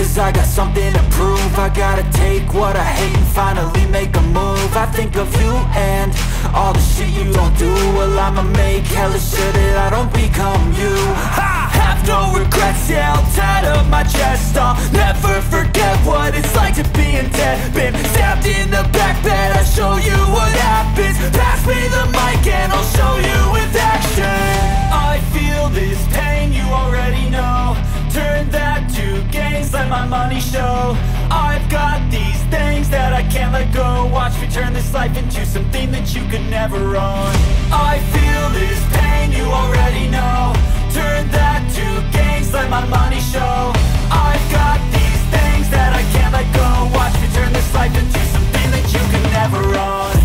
cause I got something to prove. I gotta take what I hate and finally make a move. I think of you and all the shit you don't do. Well, I'ma make hella sure that I don't become you. I have no regrets, yeah, I'll tie up my chest. I'll never forget what it's like to be in debt. Been stabbed in the back bed, I'll show you what happens. Pass me the mic and I'll show you with action. I feel this pain, you already know. Turn that to gains, let my money show. I've got these things that I can't let go. Watch me turn this life into something that you could never own. I feel this pain, you already know. Turn that to gains, let my money show. I've got these things that I can't let go. Watch me turn this life into something that you could never own.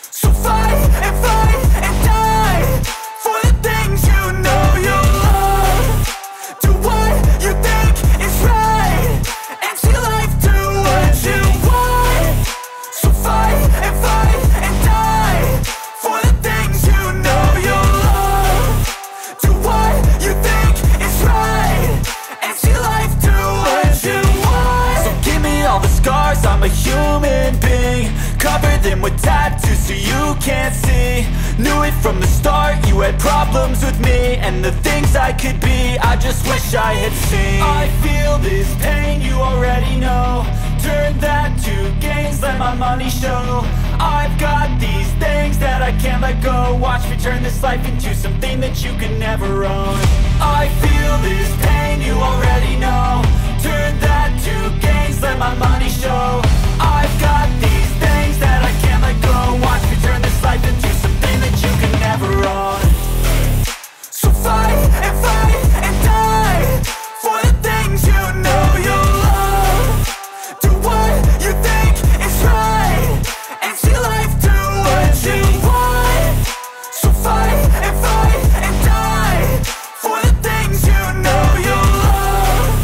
So fight and die for the things you know you love. Do what you think is right and see life do what you want. So fight and die for the things you know you love. Do what you think is right and see life do what you want. So give me all the scars, I'm a human being. Cover them with tattoos so you can't see. Knew it from the start, you had problems with me and the things I could be, I just wish I had seen. I feel this pain, you already know. Turn that to gains, let my money show. I've got these things that I can't let go. Watch me turn this life into something that you could never own. I feel this pain, you already know. Turn that to gains, let my money show. I've got these things that I can't let go. Watch me turn this life into something that you can never own. So fight and die for the things you know you love. Do what you think is right and see life do what you want. So fight and die for the things you know you love.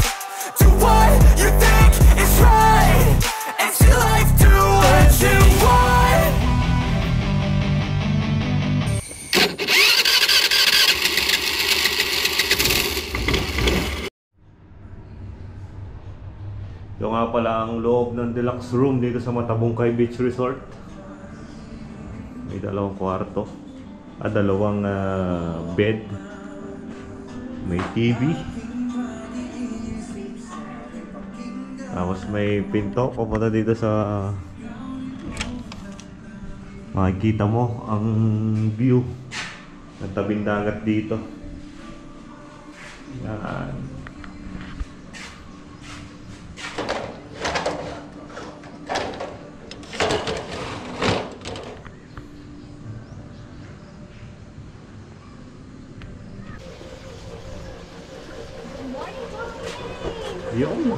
Do what you think is right and see life do what you want. Yung nga pala ang loob ng deluxe room dito sa Matabungkay Beach Resort. May dalawang kwarto at dalawang bed. May TV. Tapos may pinto papunta dito sa makikita mo ang view ng tabing dagat dito. Yan. Yun.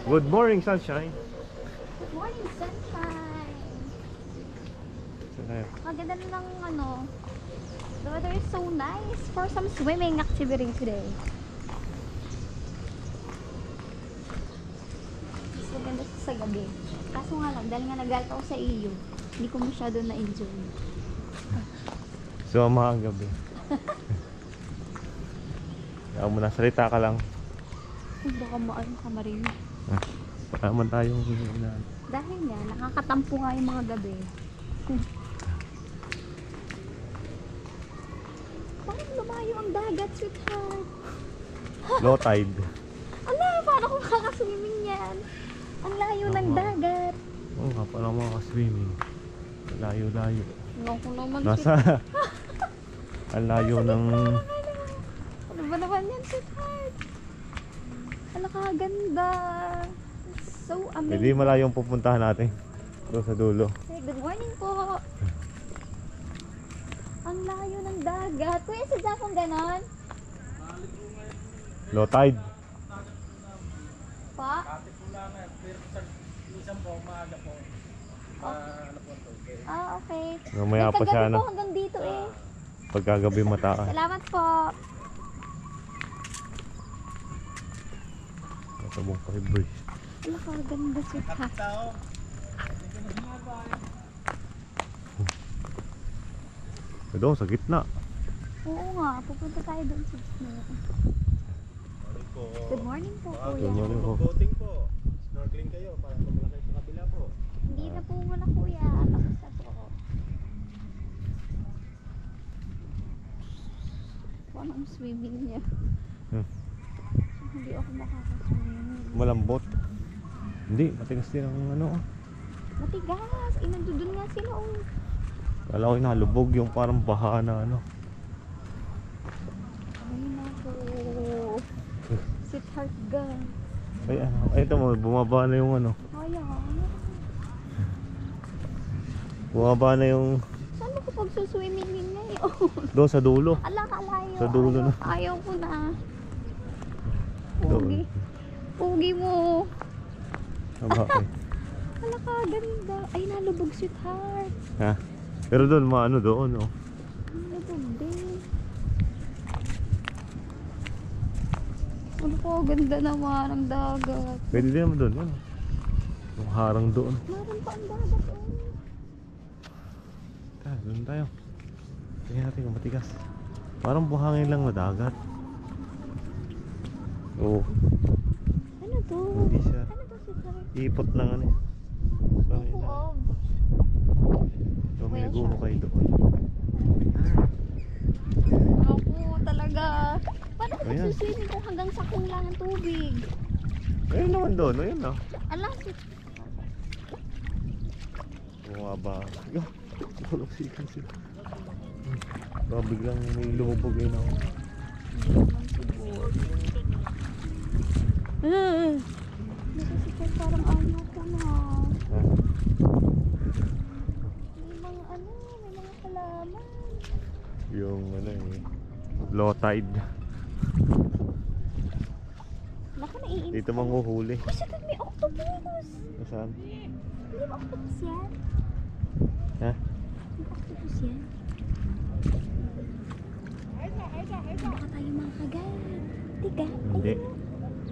Good morning, sunshine. Good morning, sunshine. Ang ganda ng ano. The weather is so nice for some swimming activity today. So ganda sa gabi. Kaso nga lang, dahil nga nagalit ako sa iyo, hindi ko masyado na-enjoy. So, mga gabi. Kaya mo na, salita ka lang. Baka maano ka marinig. Baka naman tayong dahil nga, nakakatampo nga yung mga gabi. Bakit lumayo ang dagat, sweetheart? low tide. Ala, paano kung makakaswimming yan? Ang layo ng dagat. Oo nga, paano makakaswimming? Layo-layo. Naku naman, nasa ang layo ng... Ano ba naman yan, sweetheart? Nakakaganda. So amazing. Hindi malayong pupuntahan natin. Doon sa dulo. Hey, good morning po. Ang layo ng dagat. Kuya, sadya pong ganon? Low tide. Pa? Okay. Mamaya pa siya na. Hanggang dito eh. Pagkagabi mataas. Salamat po. Matabungkay Bridge. Nakakaganda, sweetheart. Doon sa gitna. Oo nga, pupunta tayo doon sa gitna. po. Good morning po, Ah, kuya. Good morning po. Boating po. Snorkeling kayo para pumunta kayo sa kabila po. Hindi na po muna, kuya. Tapos na po. Anong swimming niya? Hmm. Hindi ako makakaswimming. Malambot. Hindi, matigas din ang ano. Matigas. Nandun nga sila, oh. Kala ko nalubog yung parang baha na ano. Ay, naku. Sweetheart ga. Ay, ano. Ay, ito mo, bumaba na yung ano. Ayan. Bumaba na yung Saan ako pagsuswimming ngayon? doon sa dulo. Ala, kalayo. Sa dulo na. Ayaw ko na. Doon. Pugi. Pugi mo. Ah, bakit? Ala ka, ganda. Ay, nalubog, sweetheart. Ha? Pero doon, maano doon, oh. Nalubog din. Ano ko, ganda naman ang dagat. Pwede din naman doon, ano. Yung harang doon. Meron pa ang dagat, oh. Tara, doon tayo. Tingnan natin kung matigas. Parang buhangin lang na dagat. Oo. Ano to? Hindi siya. Ano to, sweetheart? Ipot lang ano eh. So, yun na. Oo. So, may naguhukay doon. Ako talaga. Paano ko Ayan. magsuswimming kung hanggang sakong lang ang tubig? Ayun naman doon, ayun na. Ala, Bumaba. Yo, tulog sikan sila. Baka biglang may lumubog ayun ako. Nasisikot parang ayaw ko na. Ha? May mga may mga halaman. Yung ano eh, low tide. Naku, naiinit. Dito manghuhuli. Uy, sakit, may octopus. Nasaan? Hindi ba octopus yan? Ha? May octopus yan. Baka tayo mga kagat. Tiga. Hindi.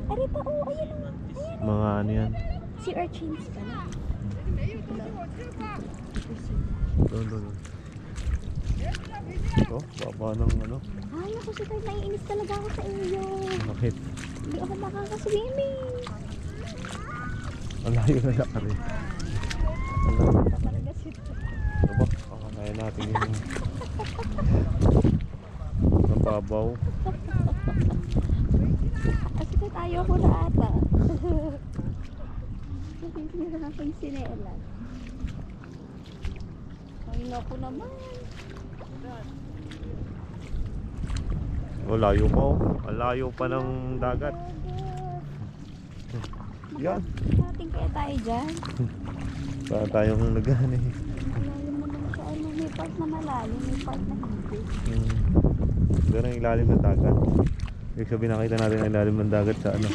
Ari pa, oh, ayan o. Ayan. Mga ano yan. Si urchins pala. Doon, doon. Oh, baba ng ano. Ay, ako si Tay, naiinis talaga ako sa iyo. Bakit? Hindi ako makakaswimming. Ang layo na laka rin. Ang layo. Talaga si Tay. Diba? Kaya natin yung nababaw. Kasi Tay, ayaw ko na ata. Napinsira na akong sinelas. Ay, naku naman. Oh, layo pa oh. Ang layo pa ng dagat. Yan. Natin kaya tayo dyan. Para tayong nagano eh. Malalim naman siya. Ano, may part na malalim, may part na hindi. Doon ang ilalim ng dagat. Ibig sabihin nakita natin ang ilalim ng dagat sa ano.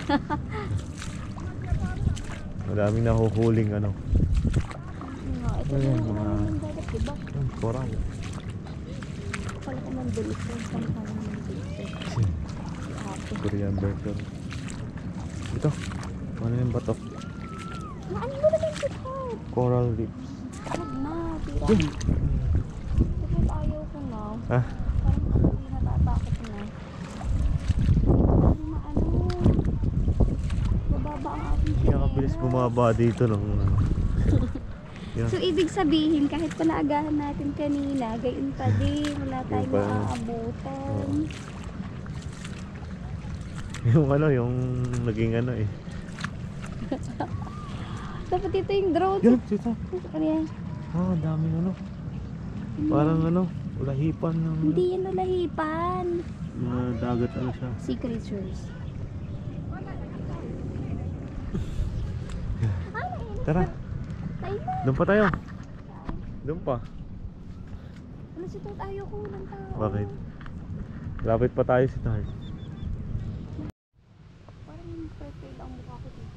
Madaming nahuhuling ano. Ito Ayan, yung mga- maraming dagat, diba? Coral. Pala ko ng bilis ko. Saan ka naman ng bilis ko? Ate. Korean version. Ito. Ano yung bato? Ano mo naman si Heart? Coral reefs. Huwag na, tira. Yun. Bakit ayaw ko na? Ha? Parang ako hindi natatakot na. Parang maano. Mababa ang ating Hindi nakabilis bumaba dito ng ano. Yan. So, ibig sabihin, kahit panaagahan natin kanina, gayon pa din, wala tayong pa. maaabutan. Yung ano, yung naging ano eh. Dapat ito yung drone. Yan, sita. Ano yan? Ah, daming ano. Parang ano, lahipan ng Hindi yan nalahipan. mga dagat ano siya. Sea creatures. Tara, Tayo na. doon pa tayo. Doon pa. Ano si Tot? Ayaw ko ng tao. Bakit? Lapit pa tayo si Tar. Parang purple ang mukha ko dito.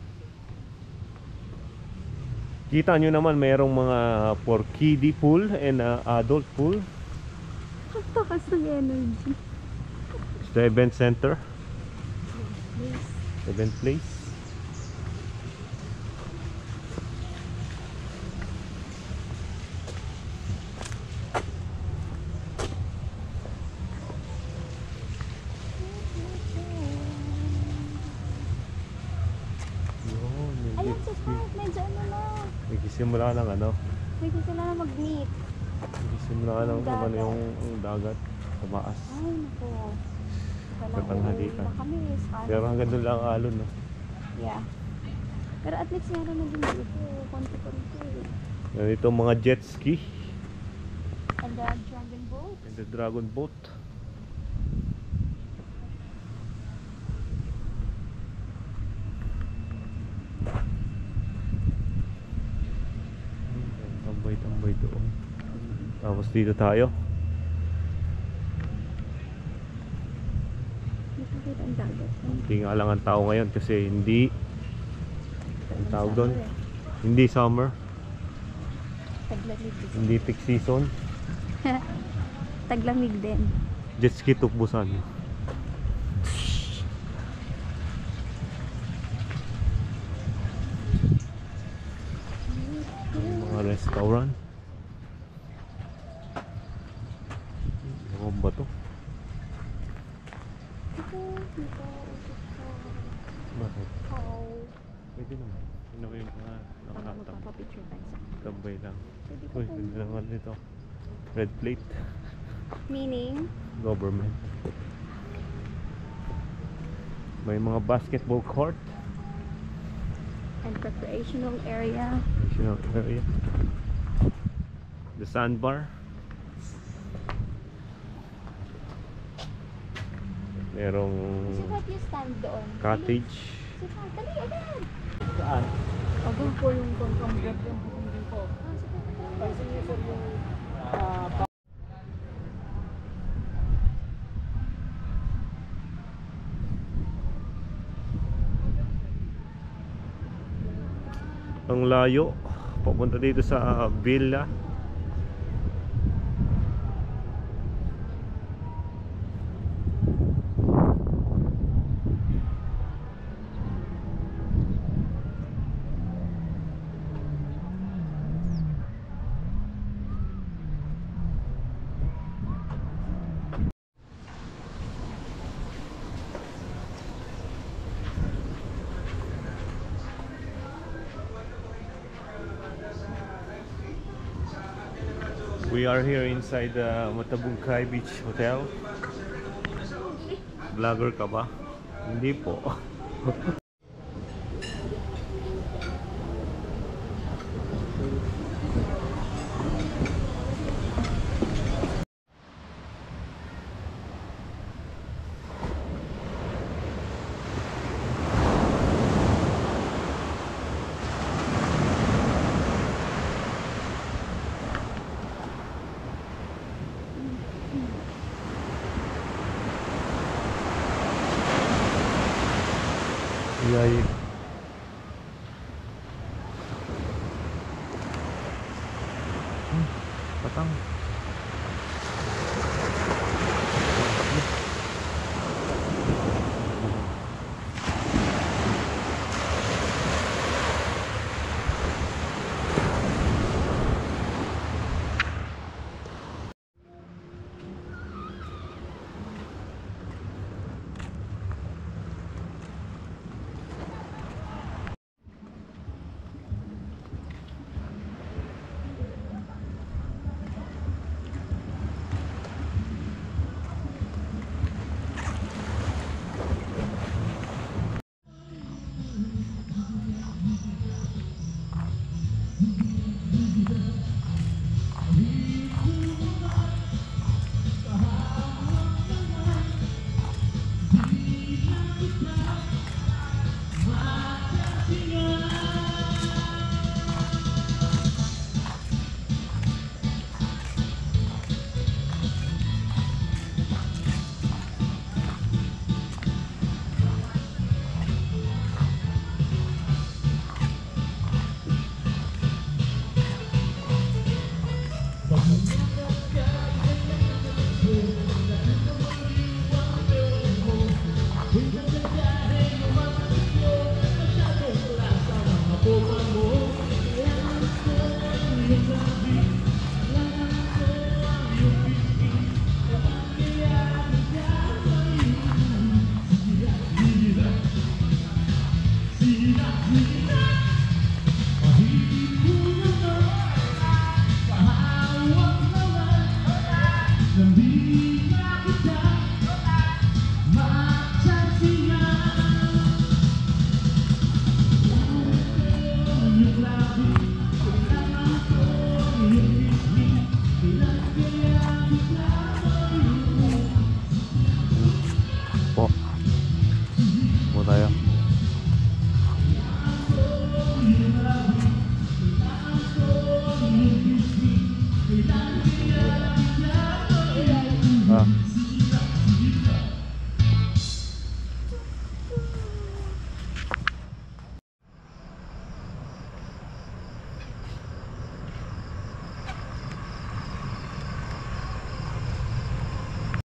Kita nyo naman mayroong mga for kiddie pool and adult pool. Ang takas ng energy. It's the event center, Please. event place. Ayun si Spark, medyo ano na. Nagsisimula ng ano. Medyo sila na mag-meet. Nagsisimula ng Dagat. ano yung dagat sa taas. Ay, naku. Katanghalikan. Na kami, Spark. Pero hanggang doon lang ang alon, no? Yeah. Pero at least meron na din dito. Konti-konti. Ganito mga jet ski And the dragon boat. and the dragon boat. Tambay-tambay doon. Tapos dito tayo. Dito dito ang dagat. Hindi nga lang ang tao ngayon kasi hindi ang tawag doon. Summer Hindi summer, Taglamig din. hindi peak season. Taglamig din. Jet ski tukbusan. May mga restaurant. Ano ba to? Dito, dito, Bakit? Oh. Pwede naman. Ano ba yung mga Pag nakatam? magpapapicture tayo sa Tambay lang. Pwede ka Uy, pa. hindi naman dito. Red plate. Meaning, Government. May mga basketball court. and recreational area. National area. The sandbar. Merong Si Pat yung stand doon. cottage. Si Pat, dali agad. Saan? Doon po yung Kambigat yung buong dito. Kasi niyo sir yung Ang layo. Papunta dito sa villa. We are here inside the Matabungkay Beach Hotel. Vlogger ka ba? Hindi po. Yay. Patang.